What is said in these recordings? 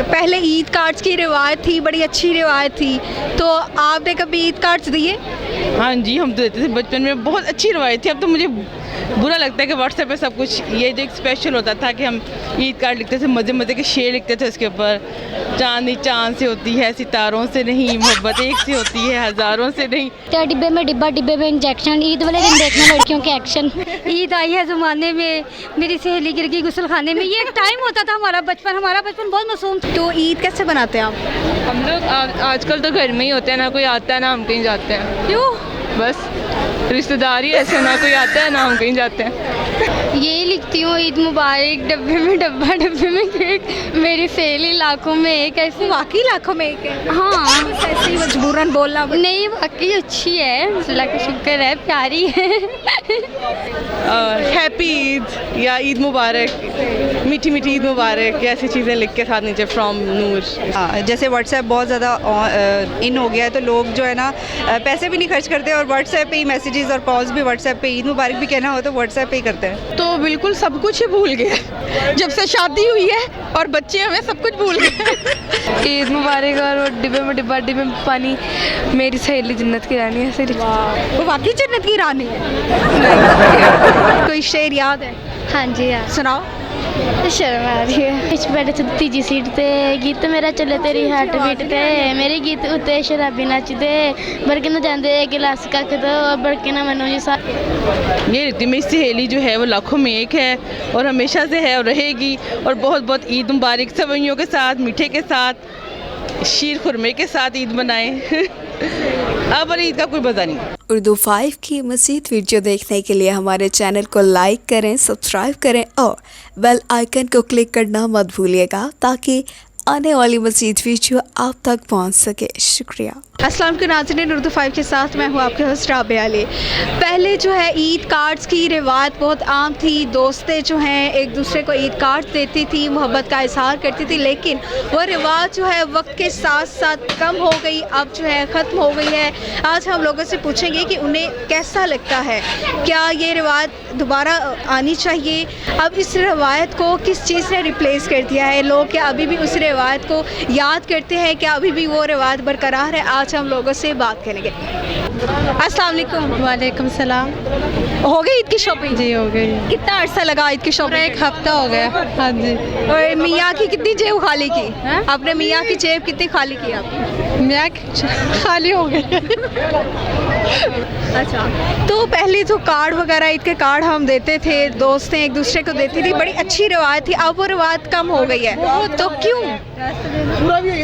पहले ईद कार्ड्स की रिवायत थी, बड़ी अच्छी रिवायत थी, तो आपने कभी ईद कार्ड्स दिए? हाँ जी, हम तो देते थे बचपन में, बहुत अच्छी रवायत थी। अब तो मुझे बुरा लगता है कि व्हाट्सएप पे सब कुछ, ये जो एक स्पेशल होता था कि हम ईद कार्ड लिखते थे, मज़े मज़े के शेर लिखते थे उसके ऊपर, चांदनी चांद से होती है सितारों से नहीं, मोहब्बत एक से होती है हज़ारों से नहीं। डिब्बे में डिब्बा, डिब्बे में इंजेक्शन, ईद वाले दिन देखना लड़कियों के एक्शन। ईद आई है ज़माने में, मेरी सहेली गिर गई गुस्ल खाने में, ये एक टाइम होता था हमारा बचपन बहुत मासूम था। तो ईद कैसे बनाते हैं आप? हम लोग आजकल तो घर में ही होते हैं, ना कोई आता है ना हम कहीं जाते हैं। क्यों? बस रिश्तेदारी ऐसे, ना कोई आता है ना हम कहीं जाते हैं। यही लिखती हूँ, ईद मुबारक, डब्बे में डब्बा, डब्बे में केक, मेरी सहेली लाखों में एक। ऐसे वाकई लाखों में एक है? हाँ, ऐसे ही मजबूरन बोलना नहीं वाकई अच्छी है, अल्लाह का शुक्र है, प्यारी है। हैप्पी ईद या ईद मुबारक, मीठी मीठी ईद मुबारक, ऐसी चीज़ें लिख के साथ नीचे फ्रॉम नूर। हाँ, जैसे व्हाट्सएप बहुत ज़्यादा इन हो गया है, तो लोग जो है ना पैसे भी नहीं खर्च करते और व्हाट्सएप पे ही मैसेजेस और कॉल्स भी व्हाट्सएप पे, ईद मुबारक भी कहना हो तो व्हाट्सएप पे ही करते हैं। तो बिल्कुल सब कुछ ही भूल गए, जब से शादी हुई है और बच्चे हमें सब कुछ भूल गए। ईद मुबारक और डिब्बे में डिब्बा, डिब्बे में पानी, मेरी सहेली जन्नत की रानी, ऐसे वो वाकई जन्नत की रानी है। कोई शेर याद है? हाँ जी यार, सुनाओ। शर्म आ रही है। पिछ बैठे थे तीजी सीट ते, गीत मेरा चले तेरी हार्ट बीट ते, मेरे गीत उत्ते शराबी नचदे, बड़के न जाते गिलास कख दो, बड़के न मनो जी सा। ये रीति मेरी सहेली जो है वो लाखों में एक है और हमेशा से है और रहेगी। और बहुत बहुत ईद मुबारक, सवैयों के साथ, मीठे के साथ, शीर खुरमे के साथ ईद मनाएं। अब और ईद का कोई मज़ा नहीं। उर्दू 5 की मज़ीद वीडियो देखने के लिए हमारे चैनल को लाइक करें, सब्सक्राइब करें और बेल आइकन को क्लिक करना मत भूलिएगा ताकि आने वाली मज़ीद वीडियो आप तक पहुंच सके। शुक्रिया। अस्सलाम वालेकुम नाज़रीन, उर्दू 5 के साथ मैं हूँ आपके होस्ट राबिया अली। पहले जो है ईद कार्ड्स की रिवायत बहुत आम थी, दोस्तें जो हैं एक दूसरे को ईद कार्ड्स देती थी, मोहब्बत का इजहार करती थी, लेकिन वो रिवाज जो है वक्त के साथ साथ कम हो गई, अब जो है ख़त्म हो गई है। आज हम लोगों से पूछेंगे कि उन्हें कैसा लगता है, क्या ये रिवायत दोबारा आनी चाहिए, अब इस रिवायत को किस चीज़ ने रिप्लेस कर दिया है, लोग क्या अभी भी उस रिवायत को याद करते हैं, क्या अभी भी वो रिवायत बरकरार है। आज हम लोगों से बात करेंगे। अस्सलाम वालेकुम। वालेकुम सलाम। हो गई ईद की शॉपिंग? जी हो गई, कितना अर्सा लगा ईद की शॉपिंग? एक हफ्ता हो गया। हाँ जी। और मियाँ की कितनी जेब खाली की? आपने मियाँ की जेब कितनी खाली की आपने? मैं खाली हो गई। अच्छा, तो पहले तो कार्ड वगैरह ईद के कार्ड हम देते थे, दोस्तें एक दूसरे को देती थी, बड़ी अच्छी रिवायत थी, अब वो रिवायत कम हो गई है, तो क्यों?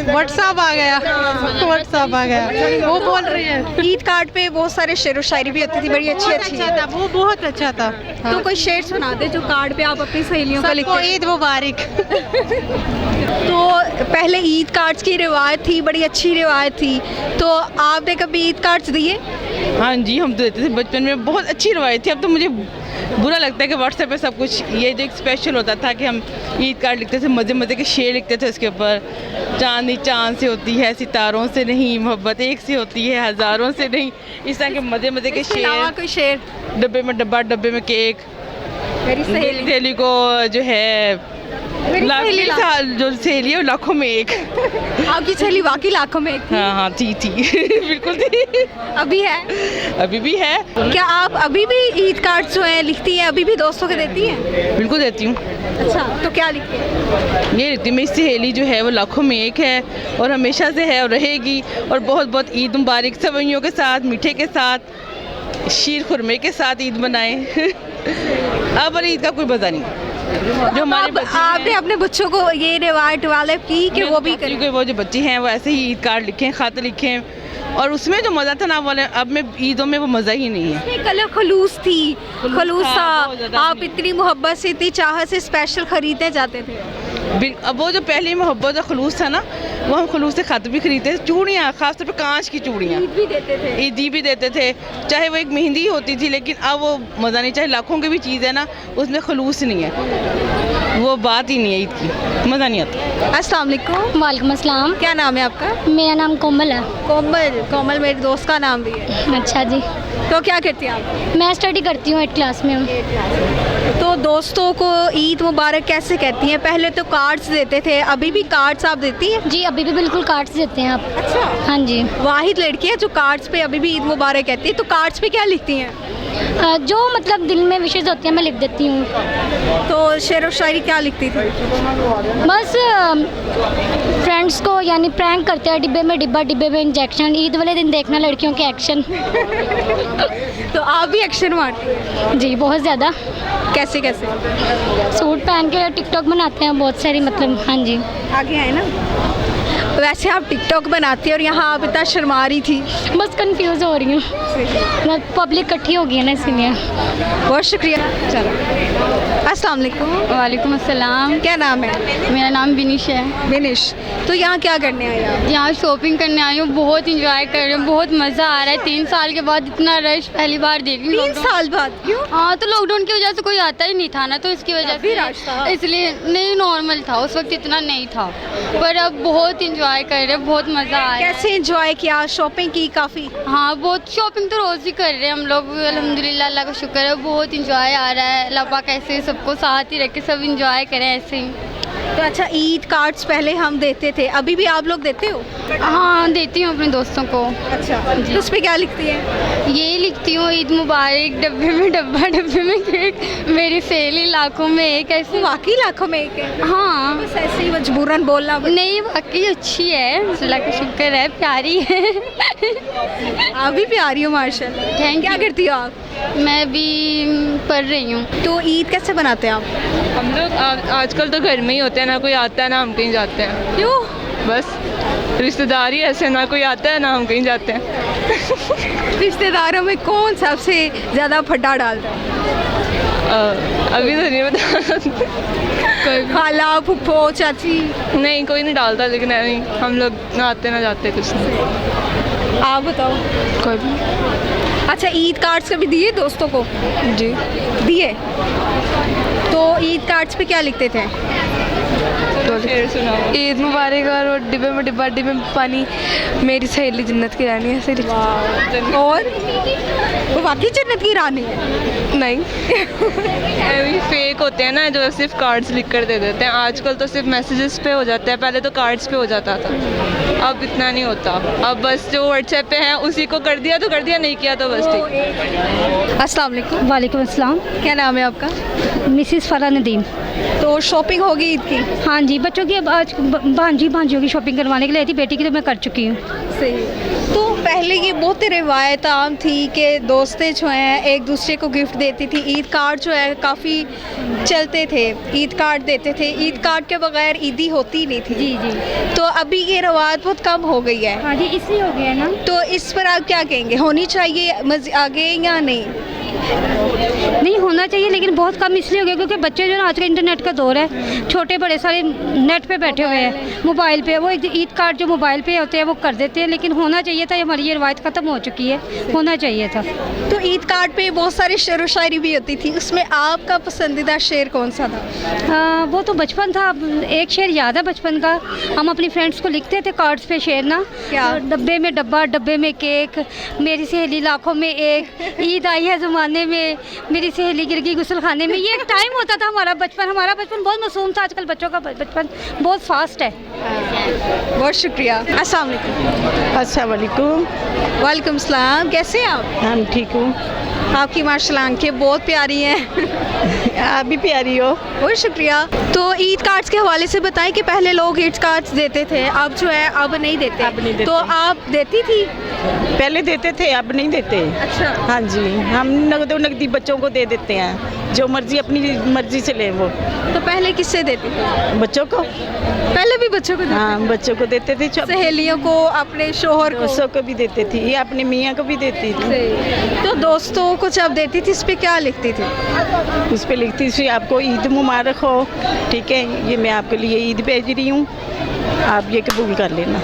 व्हाट्सएप आ गया, व्हाट्सएप आ गया, वो बोल रही है। ईद कार्ड पे बहुत सारे शेर व शायरी भी होती थी, बड़ी अच्छी अच्छी। वो बहुत अच्छा था। तो कोई शेर सुना दे जो कार्ड पे आप अपनी सहेलियों को लिखते। ईद मुबारक। तो पहले ईद कार्ड्स की रिवायत थी, बड़ी अच्छी रिवायत थी, तो आपने कभी ईद कार्ड्स दिए? हाँ जी, हम तो देते थे बचपन में, बहुत अच्छी रवायत थी। अब तो मुझे बुरा लगता है कि व्हाट्सएप पे सब कुछ, ये जो एक स्पेशल होता था कि हम ईद कार्ड लिखते थे, मज़े मज़े के शेर लिखते थे उसके ऊपर, चांदनी चांद से होती है सितारों से नहीं, मोहब्बत एक से होती है हज़ारों से नहीं, इस तरह के मज़े मज़े के शेर। कोई शेर? डब्बे में डब्बा, डब्बे में केक, मेरी सहेली को जो है जो सहेली है वो लाखों में एक। आपकी सहेली वाकई लाखों में एक थी? हाँ थी बिल्कुल थी। अभी है? अभी भी है। क्या आप अभी भी ईद कार्ड जो है लिखती हैं, अभी भी दोस्तों को देती हैं? बिल्कुल देती हूँ। अच्छा, तो क्या लिखती हैं? ये रीति मेरी सहेली जो है वो लाखों में एक है और हमेशा से है और रहेगी। और बहुत बहुत ईद मुबारक, सवैयों के साथ, मीठे के साथ, शीर खुरमे के साथ ईद मनाएं। अब और ईद का कोई मज़ा नहीं। जो हमारे आपने अपने बच्चों को ये रिवायत वाले की कि वो भी करें? वो जो बच्चे हैं वो ऐसे ही ईद कार्ड लिखें, ख़त लिखें, और उसमें जो मज़ा था ना वाले अब में ईदों में वो मज़ा ही नहीं है। कलर खलूस थी, खलूस था, आप इतनी मोहब्बत से, इतनी चाहत से स्पेशल खरीदने जाते थे। अब वो जो पहली मोहब्बत और खलूस था ना, वो हम खलूस से ख़त भी खरीदते थे, चूड़ियाँ खासतौर पर कांच की चूड़ियाँ, ईद भी देते थे, ईदी भी देते थे, चाहे वो एक मेहंदी होती थी, लेकिन अब वो मज़ा नहीं। चाहे लाखों की भी चीज़ है ना, उसमें खलूस नहीं है। वो बात ही नहीं है ईद की, मज़ा नहीं आता। अस्सलाम वालेकुम। वालेकुम अस्सलाम। क्या नाम है आपका? मेरा नाम कोमल है। कोमल मेरे दोस्त का नाम भी है। अच्छा जी, तो क्या करती हैं आप? मैं स्टडी करती हूँ 8 क्लास में हूँ। तो दोस्तों को ईद मुबारक कैसे कहती हैं? पहले तो कार्ड्स देते थे, अभी भी कार्ड्स आप देती हैं? जी, अभी भी बिल्कुल कार्ड्स देते हैं आप। अच्छा। हाँ जी। वाहिद लड़की है जो कार्ड्स पे अभी भी ईद मुबारक कहती है। तो कार्ड्स पे क्या लिखती हैं? जो मतलब दिल में विशेष होती है मैं लिख देती हूँ। तो शेर व शायरी क्या लिखती थी? बस फ्रेंड्स को यानी प्रैंक करते हैं, डिब्बे में डिब्बा, डिब्बे में इंजेक्शन। ईद वाले दिन देखना लड़कियों के एक्शन। तो आप भी एक्शन मारती हैं? जी, बहुत ज़्यादा। कैसे कैसे? सूट पहन के टिकटॉक बनाते हैं बहुत सारी, मतलब। हाँ जी। आगे आए ना। वैसे आप टिकटॉक बनाती हैं और यहाँ आप इतना शर्मा रही थी। बस कंफ्यूज हो रही हूँ, पब्लिक इकट्ठी हो गई है ना, इसीलिए। बहुत शुक्रिया। चलो, अस्सलाम वालेकुम। वालेकुम अस्सलाम। क्या नाम है? मेरा नाम विनिश है। विनिश। तो यहाँ क्या करने आए आप? यहाँ शॉपिंग करने आई हूँ, बहुत इंजॉय कर रही हूँ, बहुत मज़ा आ रहा है। 3 साल के बाद इतना रश पहली बार देख रही हूँ। 3 साल बाद? क्यों? हाँ, तो लॉकडाउन की वजह से कोई आता ही नहीं था ना, तो इसकी वजह काफी रश था। से इसलिए नहीं, नॉर्मल था उस वक्त, इतना नहीं था। पर अब बहुत इंजॉय कर रहे हैं, बहुत मज़ा आ रहा है। कैसे एंजॉय किया? शॉपिंग की काफ़ी? हाँ, बहुत शॉपिंग तो रोज़ ही कर रहे हैं हम लोग, अल्हम्दुलिल्लाह, अल्लाह का शुक्र है। बहुत इंजॉय आ रहा है, अल्लाह पाक ऐसे सबको साथ ही रख के सब इंजॉय करें ऐसे ही। तो अच्छा, ईद कार्ड्स पहले हम देते थे, अभी भी आप लोग देते हो? हाँ, देती हूँ अपने दोस्तों को। अच्छा। तो उस पर क्या लिखती है? ये लिखती हूँ, ईद मुबारक, डब्बे में डब्बा, डब्बे में केक, मेरी सहेली लाखों में एक। ऐसे वाकई लाखों में एक है? हाँ। बस ऐसे ही मजबूरन बोलना पड़ता नहीं, वाकई अच्छी है, अल्लाह का शुक्र है, प्यारी है। है। आप भी प्यारी हो माशाल्लाह। Thank क्या you. करती हो आप? मैं भी पढ़ रही हूँ। तो ईद कैसे बनाते हैं आप? हम लोग आजकल तो घर में ही होते हैं, ना कोई आता है ना हम कहीं जाते हैं। क्यों? बस रिश्तेदारी ऐसे, ना कोई आता है ना हम कहीं जाते हैं। रिश्तेदारों में कौन सबसे ज़्यादा फड्डा डालता है? अभी तो नहीं बता। कोई खाला, फुफ्फो, चाची? नहीं, कोई नहीं डालता, लेकिन नहीं, हम लोग ना आते ना जाते कुछ नहीं। आप बताओ। कोई भी। अच्छा, ईद कार्ड्स कभी दिए दोस्तों को? जी। दिए। तो ईद कार्ड्स पे क्या लिखते थे? शेर सुनाओ। ईद मुबारक और डिब्बे में डिब्बा, डिब्बे में पानी, मेरी सहेली जन्नत की रानी, ऐसे लिखते। और वो वाकई जन्नत की रानी है? नहीं। अभी फेक होते हैं ना, जो सिर्फ कार्ड्स लिख कर दे देते हैं। आजकल तो सिर्फ मैसेजेस पे हो जाता है, पहले तो कार्ड्स पे हो जाता था। अब इतना नहीं होता, अब बस जो व्हाट्सएप पे है उसी को कर दिया तो कर दिया, नहीं किया तो बस ठीक। अस्सलाम वालेकुम। वालेकुम अस्सलाम। क्या नाम है आपका? मिसिस फरा नदीम। तो शॉपिंग होगी ईद की? हाँ जी, बच्चों की अब आज भांजियों की शॉपिंग करवाने के लिए आई थी, बेटी की तो मैं कर चुकी हूँ। सही। तो पहले की बहुत रिवायत आम थी कि दोस्तें जो हैं एक दूसरे को गिफ्ट देती थी। ईद कार्ड जो है काफ़ी चलते थे, ईद कार्ड देते थे। ईद कार्ड के बगैर ईदी होती नहीं थी। जी जी। तो अभी ये रवाज बहुत कम हो गई है। हाँ जी, इसलिए हो गया ना। तो इस पर आप क्या कहेंगे, होनी चाहिए आगे या नहीं? नहीं होना चाहिए, लेकिन बहुत कम इसलिए हो गया क्योंकि बच्चे जो है ना, आज का इंटरनेट का दौर है, छोटे बड़े सारे नेट पे बैठे हुए हैं, मोबाइल पे। वो ईद कार्ड जो मोबाइल पे होते हैं वो कर देते हैं, लेकिन होना चाहिए था। हमारी ये रवायत ख़त्म हो चुकी है, होना चाहिए था। तो ईद कार्ड पे बहुत सारी शेर व शायरी भी होती थी, उसमें आपका पसंदीदा शेर कौन सा था? वो तो बचपन था। एक शेर याद है बचपन का, हम अपनी फ्रेंड्स को लिखते थे कार्ड्स पे शेर ना। क्या? डब्बे में डब्बा, डब्बे में केक, मेरी सहेली लाखों में एक, ईद आई है ज़माने में, मेरी सहेली गिर गई गुस्ल खाने में। ये एक टाइम होता था हमारा बचपन बहुत मासूम था। आजकल बच्चों का बचपन बहुत फास्ट है। बहुत शुक्रिया। अस्सलाम वालेकुम। अस्सलाम वालेकुम। वालेकुम सलाम। कैसे हैं आप? हम ठीक हूँ। आपकी माशाल्लाह आंखें बहुत प्यारी हैं। आप भी प्यारी हो। बहुत शुक्रिया। तो ईद कार्ड्स के हवाले से बताएं कि पहले लोग ईद कार्ड्स देते थे, अब जो है अब नहीं देते। अब नहीं देते। तो आप देती थी? पहले देते थे, अब नहीं देते। अच्छा। हाँ जी, हम नकदी बच्चों को दे देते हैं, जो मर्जी अपनी मर्जी से ले वो। तो पहले किससे देती थी? बच्चों को। पहले भी बच्चों को देती हाँ, बच्चों को देते थे, थी? सहेलियों को, अपने शोहर को? दोस्तों को भी देते थे, या अपने मियाँ को भी देती थी। तो दोस्तों को जब देती थी इस पे क्या लिखती थी? उस पर लिखती थी, आपको ईद मुबारक हो, ठीक है, ये मैं आपके लिए ईद भेज रही हूँ, आप ये कबूल कर लेना।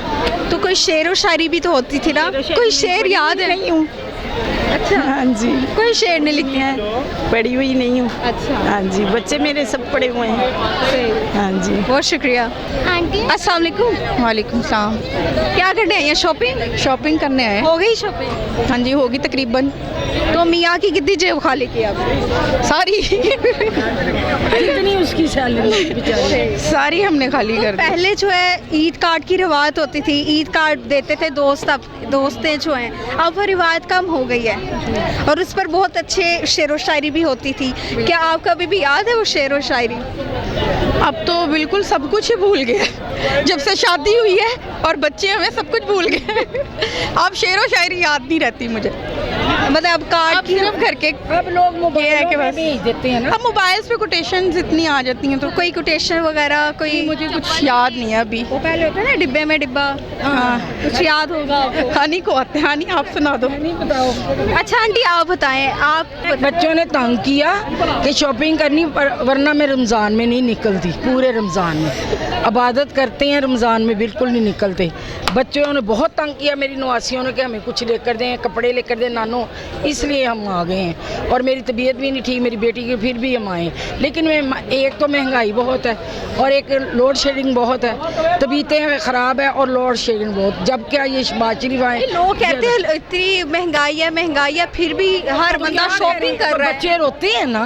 तो कोई शेर व शायरी भी तो होती थी ना? कोई शेर याद है? नहीं हूँ। अच्छा, हाँ जी, कोई शेर नहीं लिखते हैं? पढ़ी हुई नहीं हूँ। अच्छा, हाँ जी, बच्चे मेरे सब पढ़े हुए हैं। हाँ जी। बहुत शुक्रिया। आंटी अस्सलाम वालेकुम। वालेकुम सलाम। क्या करने आई हैं? शॉपिंग शॉपिंग करने आए? हो गई शॉपिंग? हाँ जी, होगी तकरीबन तो मियाँ की कितनी जेब खाली की आपने? सारी कितनी उसकी सैलरी? सारी हमने खाली कर दी। पहले जो है ईद कार्ड की रिवायत होती थी, ईद कार्ड देते थे दोस्त, अब दोस्तें जो हैं अब वो रिवायत कम हो गई है और उस पर बहुत अच्छे शेर व शायरी भी होती थी। क्या आपको अभी भी याद है वो शेर व शायरी? अब तो बिल्कुल सब कुछ ही भूल गए। जब से शादी हुई है और बच्चे हमें सब कुछ भूल गए। अब शेर व शायरी याद नहीं रहती मुझे। मतलब अब कार्ड की सिर्फ घर के अब लोग मोबाइल के में बस भेज देते हैं ना। अब मोबाइल्स पे कोटेशंस इतनी आ जाती हैं तो कोई कोटेशन वगैरह कोई? मुझे कुछ याद नहीं है अभी। वो पहले होता है ना डिब्बे में डिब्बा, हाँ, कुछ याद होगा आपको? हानी को आते हैं। हानी आप सुना दो। नहीं बताओ। अच्छा आंटी आप बताएं, आप बच्चों ने तंग किया कि शॉपिंग करनी वरना मैं रमज़ान में नहीं निकलती। पूरे रमज़ान में इबादत करते हैं, रमज़ान में बिल्कुल नहीं निकलते। बच्चों ने बहुत तंग किया मेरी नवासियों ने कि हमें कुछ लेकर दें, कपड़े लेकर दें नानो, इसलिए हम आ गए हैं। और मेरी तबीयत भी नहीं ठीक मेरी बेटी की, फिर भी हम आए। लेकिन मैं एक तो महंगाई बहुत है और एक लोड शेडिंग बहुत है, तबीयतें ख़राब है और लोड शेडिंग बहुत। जब क्या ये बाजरी आए लोग कहते हैं इतनी महंगाई है फिर भी हर बंदा शॉपिंग कर रहा है। बच्चे रोते हैं ना,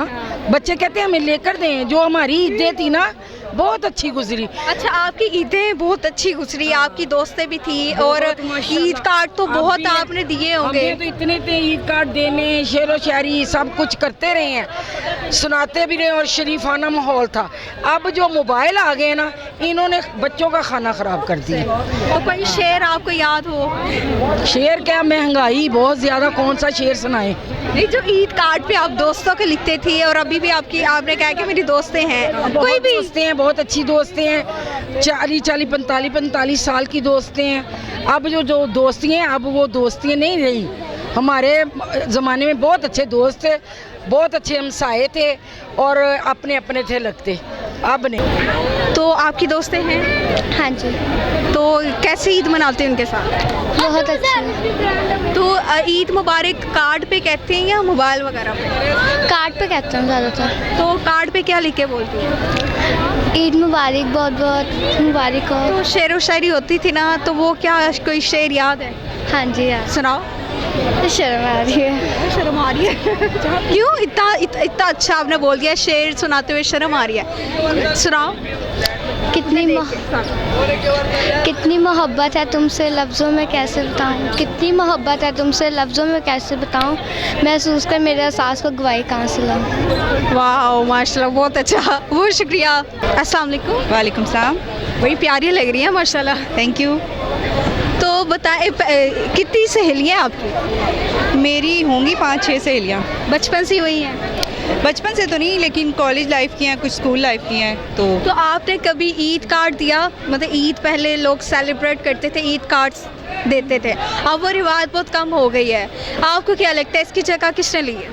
बच्चे कहते हैं हमें लेकर दें। जो हमारी ईदें थी ना बहुत अच्छी गुजरी। अच्छा आपकी ईदें बहुत अच्छी गुजरी, आपकी दोस्तें भी थी और ईद कार्ड तो बहुत आपने दिए होंगे। हमें तो इतने थे ईद कार्ड देने, शेर व शायरी सब कुछ करते रहे हैं, सुनाते भी रहे और शरीफाना माहौल था। अब जो मोबाइल आ गए ना, इन्होंने बच्चों का खाना ख़राब कर दिया। तो कोई शेर आपको याद हो? शेर क्या, महंगाई बहुत ज़्यादा, कौन सा शेर सुनाए? नहीं, जो ईद कार्ड पे आप दोस्तों के लिखते थे और अभी भी आपने कहा कि मेरी दोस्तें हैं, कोई भी दोस्तें हैं, बहुत अच्छी दोस्तें हैं, 45 साल की दोस्तें हैं। अब जो दोस्ती हैं अब वो दोस्तियाँ नहीं रही। हमारे ज़माने में बहुत अच्छे दोस्त थे, बहुत अच्छे हमसाए थे और अपने अपने थे लगते, अब नहीं। तो आपकी दोस्तें हैं? हाँ जी, तो कैसे ईद मनाते हैं उनके साथ? बहुत अच्छी। तो ईद मुबारक कार्ड पे कहते हैं या मोबाइल वगैरह पे? कार्ड पे कहते हैं ज़्यादातर। तो कार्ड पे क्या लिख के बोलती हैं? ईद मुबारक, बहुत बहुत मुबारक हो। तो शेर व शायरी होती थी ना, तो वो क्या कोई शेर याद है? हाँ जी यार, सुनाओ। शर्म आ रही है। शर्म आ रही है? क्यों? इतना अच्छा आपने बोल दिया, शेर सुनाते हुए शर्म आ रही है। सुनाओ। कितनी मोहब्बत है तुमसे लफ्ज़ों में कैसे बताऊं, कितनी मोहब्बत है तुमसे लफ्ज़ों में कैसे बताऊं, महसूस कर मेरे एहसास को गवाही कहाँ से लाऊं। वाह माशाल्लाह, बहुत अच्छा, बहुत शुक्रिया। अस्सलाम वालेकुम। वालेकुम सलाम। बड़ी प्यारी लग रही है माशाल्लाह। Thank you. तो बताएं कितनी सहेलियाँ आपकी? मेरी होंगी 5-6 सहेलियाँ। बचपन से हुई हैं? बचपन से तो नहीं, लेकिन कॉलेज लाइफ की हैं, कुछ स्कूल लाइफ की हैं। तो आपने कभी ईद कार्ड दिया? मतलब ईद पहले लोग सेलिब्रेट करते थे, ईद कार्ड्स देते थे, अब वो रिवाज बहुत कम हो गई है। आपको क्या लगता है इसकी जगह किसने ली है?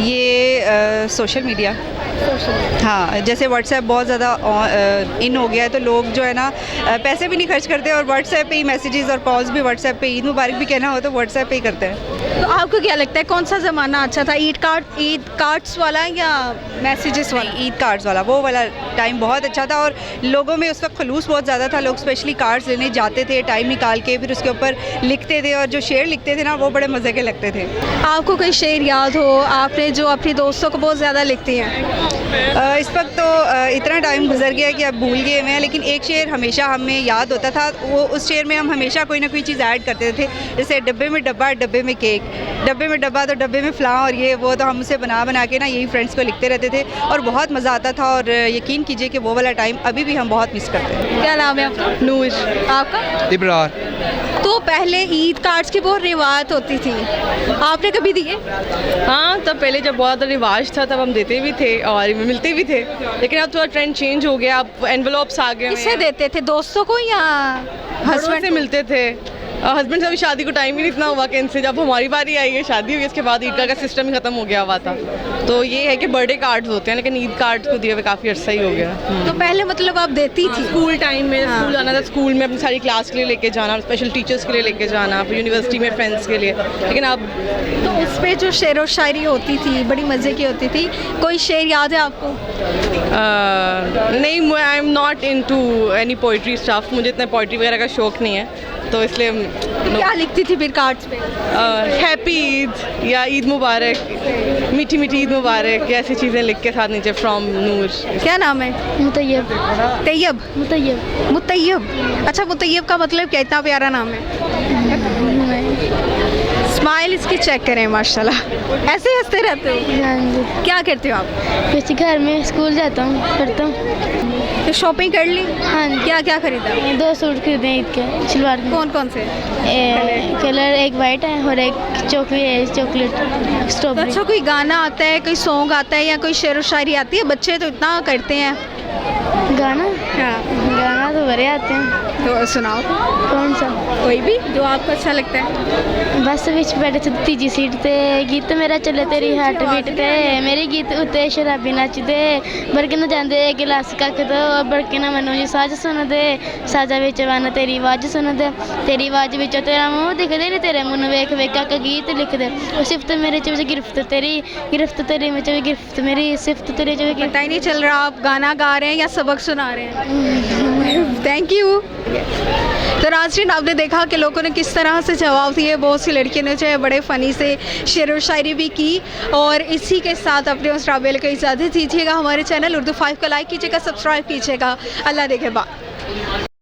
ये सोशल मीडिया। हाँ, जैसे व्हाट्सएप बहुत ज़्यादा इन हो गया है तो लोग जो है ना पैसे भी नहीं खर्च करते और व्हाट्सएप पे ही मैसेजेस और कॉल्स भी व्हाट्सएप पे, ईद मुबारक भी कहना हो तो व्हाट्सएप पे ही करते हैं। तो आपको क्या लगता है कौन सा ज़माना अच्छा था, ईद कार्ड्स वाला या मैसेजेस वाला? ईद कार्ड्स वाला, वो वाला टाइम बहुत अच्छा था और लोगों में उस वक्त खलूस बहुत ज़्यादा था। लोग स्पेशली कार्ड्स लेने जाते थे टाइम निकाल के, फिर उसके ऊपर लिखते थे और जो शेर लिखते थे ना वो बड़े मज़े के लगते थे। आपको कोई शेर याद हो आपने जो अपनी दोस्तों को बहुत ज़्यादा लिखती हैं? इस वक्त तो इतना टाइम गुजर गया कि अब भूल गए हुए हैं, लेकिन एक शेर हमेशा हमें याद होता था। वो उस शेर में हम हमेशा कोई ना कोई चीज़ ऐड करते थे, जैसे डब्बे में डब्बा, डब्बे में केक, डब्बे में डब्बा तो डब्बे में फ़लाँ और ये वो, तो हम उसे बना के ना यही फ्रेंड्स को लिखते रहते थे और बहुत मज़ा आता था। और यकीन कीजिए कि वो वाला टाइम अभी भी हम बहुत मिस करते हैं। क्या नाम है आपका? नूर। आपका? इब्रार। तो पहले ईद कार्ड्स की बहुत रिवायत होती थी, आपने कभी दिए? हाँ, तब पहले जब बहुत ज़्यादा रिवाज था तब हम देते भी थे और मिलते भी थे, लेकिन अब थोड़ा ट्रेंड चेंज हो गया, अब एनवेलप्स आ गए। किससे देते थे, दोस्तों को या हस्बैंड से मिलते थे, हस्बैंड से अभी शादी को टाइम ही नहीं इतना हुआ कि इनसे जब हमारी बारी आई है शादी हुई इसके बाद ईद कार्ड का सिस्टम ही ख़त्म हो गया हुआ था। तो ये है कि बर्थडे कार्ड्स होते हैं लेकिन ईद कार्ड को दिए हुए काफ़ी अर्सा ही हो गया। तो पहले मतलब आप देती थी? स्कूल टाइम में स्कूल जाना था, स्कूल में अपनी सारी क्लास के लिए लेके जाना, स्पेशल टीचर्स के लिए लेके जाना, फिर यूनिवर्सिटी में फ्रेंड्स के लिए। लेकिन अब तो उस पर जो शेर व शायरी होती थी बड़ी मज़े की होती थी, कोई शेर याद है आपको? नहीं, I am not into any poetry stuff, मुझे इतना पोइट्री वगैरह का शौक नहीं है तो इसलिए तो क्या लिखती थी फिर कार्ड्स पे? हैप्पी ईद या ईद मुबारक, मीठी मीठी ईद मुबारक, ऐसी चीज़ें लिख के साथ नीचे फ्रॉम नूर। क्या नाम है? मुतैयब। तैयब? मुतैयब। मुतैयब। अच्छा, मुतैयब का मतलब क्या? इतना प्यारा नाम है। स्माइल इसकी चेक करें, माशाल्लाह ऐसे ही हंसते रहते हो। हाँ जी। क्या करते हो आप? कुछ घर में स्कूल जाता हूँ, पढ़ता हूँ। तो शॉपिंग कर ली? हाँ जी। क्या क्या खरीदा? 2 सूट खरीदे ईद के, शलवार के। कौन कौन से? कलर एक वाइट है और एक चॉकलेट तो स्ट्रॉबेरी। अच्छा, कोई गाना आता है, कोई सॉन्ग आता है या कोई शेर व शायरी आती है? बच्चे तो इतना करते हैं। गाना? हाँ, गाना तो बड़े आते हैं। तो सुनाओ कौन सा? कोई भी जो आपको अच्छा लगता है। बस विच बैठे थे तीजी सीट ते, गीत मेरा चले तेरी हार्ट बीट ते, मेरे गीत उत्ते शराबी नचदे, बड़के न जांदे गिलास कख दो, बड़के न मनो जी साज सुन दे, साजा विच वन तेरी आवाज़ सुन दे, तेरी आवाज़ विच तेरा मुँह दिखदे ने, तेरे मुँह वेख वेख के गीत लिख दे, सिफत मेरे च विच गिरफ्त तेरी विच गिरफ्त मेरी, सिफत तेरे च पता ही नहीं चल रहा आप गाना गा रहे हैं या सबक सुना रहे हैं। Thank you. तो नाज़रीन, आपने देखा कि लोगों ने किस तरह से जवाब दिए। बहुत सी लड़कियों ने जो है बड़े फ़नी से शेर व शायरी भी की। और इसी के साथ अपने उस राबेल को इजाज़त दीजिएगा। हमारे चैनल उर्दू 5 को लाइक कीजिएगा, सब्सक्राइब कीजिएगा। अल्लाह देखे बा।